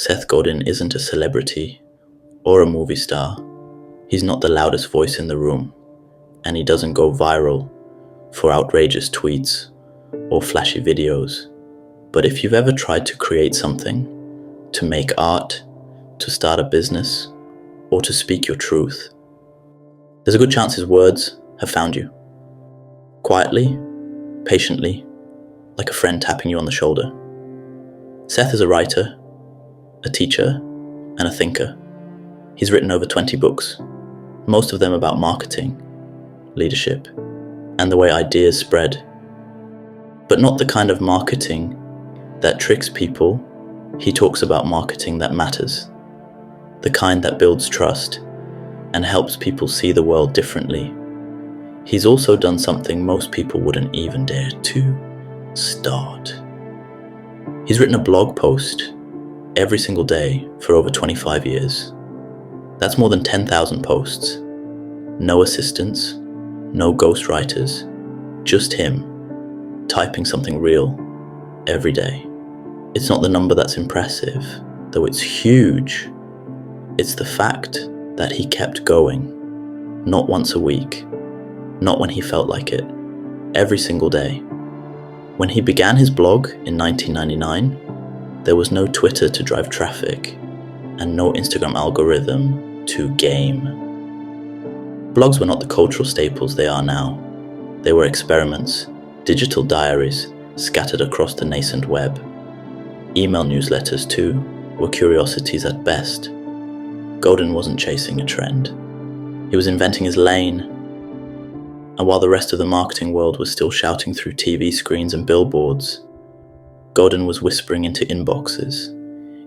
Seth Godin isn't a celebrity or a movie star. He's not the loudest voice in the room, and he doesn't go viral for outrageous tweets or flashy videos. But if you've ever tried to create something, to make art, to start a business, or to speak your truth, there's a good chance his words have found you. Quietly, patiently, like a friend tapping you on the shoulder. Seth is a writer, a teacher, and a thinker. He's written over 20 books, most of them about marketing, leadership, and the way ideas spread. But not the kind of marketing that tricks people. He talks about marketing that matters, the kind that builds trust and helps people see the world differently. He's also done something most people wouldn't even dare to start. He's written a blog post every single day for over 25 years. That's more than 10,000 posts. No assistants, no ghostwriters, just him typing something real every day. It's not the number that's impressive, though it's huge. It's the fact that he kept going, not once a week, not when he felt like it, every single day. When he began his blog in 1999, there was no Twitter to drive traffic and no Instagram algorithm to game. Blogs were not the cultural staples they are now. They were experiments, digital diaries scattered across the nascent web. Email newsletters, too, were curiosities at best. Godin wasn't chasing a trend. He was inventing his lane. And while the rest of the marketing world was still shouting through TV screens and billboards, Godin was whispering into inboxes,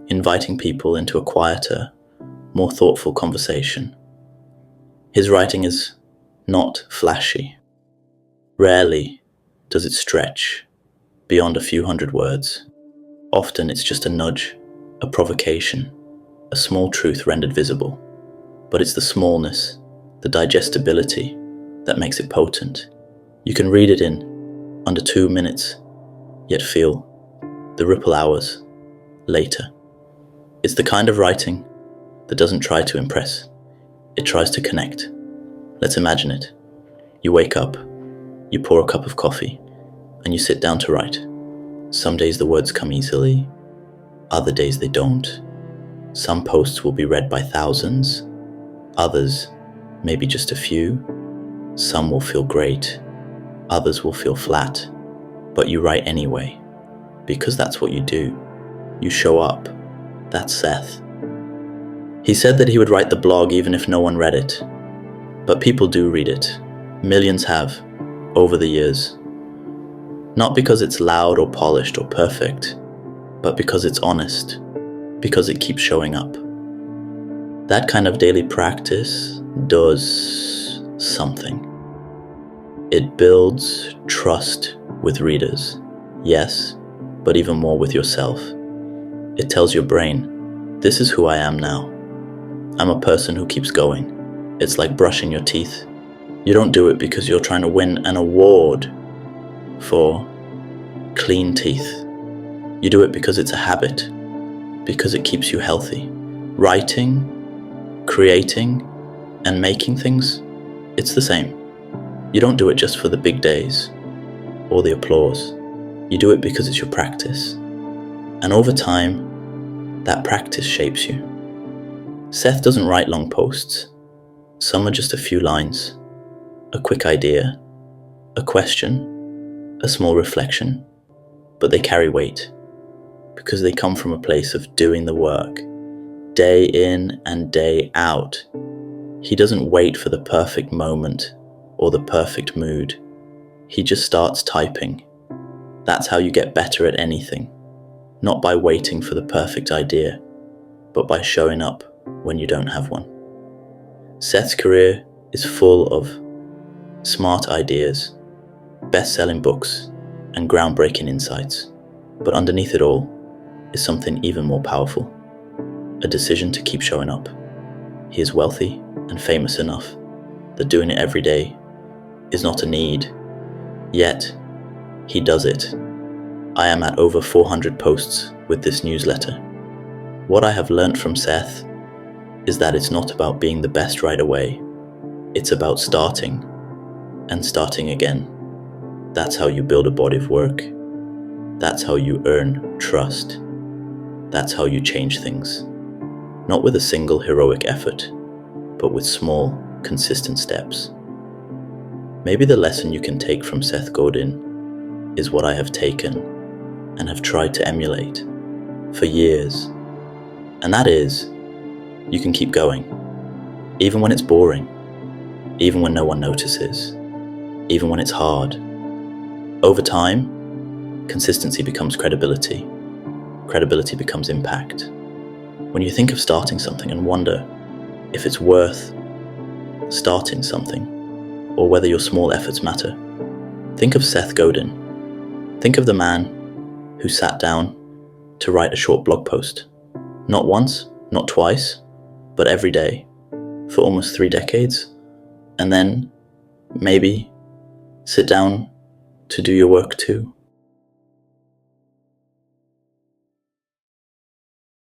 inviting people into a quieter, more thoughtful conversation. His writing is not flashy. Rarely does it stretch beyond a few hundred words. Often it's just a nudge, a provocation, a small truth rendered visible. But it's the smallness, the digestibility, that makes it potent. You can read it in under 2 minutes, yet feel the ripple hours later. It's the kind of writing that doesn't try to impress. It tries to connect. Let's imagine it. You wake up, you pour a cup of coffee, and you sit down to write. Some days the words come easily, other days they don't. Some posts will be read by thousands, others maybe just a few. Some will feel great, others will feel flat, but you write anyway, because that's what you do. You show up. That's Seth. He said that he would write the blog even if no one read it, but people do read it. Millions have, over the years. Not because it's loud or polished or perfect, but because it's honest, because it keeps showing up. That kind of daily practice does something. It builds trust with readers, yes, but even more with yourself. It tells your brain, this is who I am now. I'm a person who keeps going. It's like brushing your teeth. You don't do it because you're trying to win an award for clean teeth. You do it because it's a habit, because it keeps you healthy. Writing, creating, and making things, it's the same. You don't do it just for the big days or the applause. You do it because it's your practice. And over time, that practice shapes you. Seth doesn't write long posts. Some are just a few lines, a quick idea, a question, a small reflection, but they carry weight because they come from a place of doing the work, day in and day out. He doesn't wait for the perfect moment or the perfect mood. He just starts typing. That's how you get better at anything, not by waiting for the perfect idea, but by showing up when you don't have one. Seth's career is full of smart ideas, best-selling books, and groundbreaking insights. But underneath it all is something even more powerful, a decision to keep showing up. He is wealthy and famous enough that doing it every day is not a need, yet he does it. I am at over 400 posts with this newsletter. What I have learnt from Seth is that it's not about being the best right away. It's about starting and starting again. That's how you build a body of work. That's how you earn trust. That's how you change things. Not with a single heroic effort, but with small, consistent steps. Maybe the lesson you can take from Seth Godin is what I have taken and have tried to emulate for years. And that is, you can keep going, even when it's boring, even when no one notices, even when it's hard. Over time, consistency becomes credibility. Credibility becomes impact. When you think of starting something and wonder if it's worth starting something, or whether your small efforts matter, think of Seth Godin. Think of the man who sat down to write a short blog post. Not once, not twice, but every day, for almost 3 decades, and then maybe sit down to do your work too.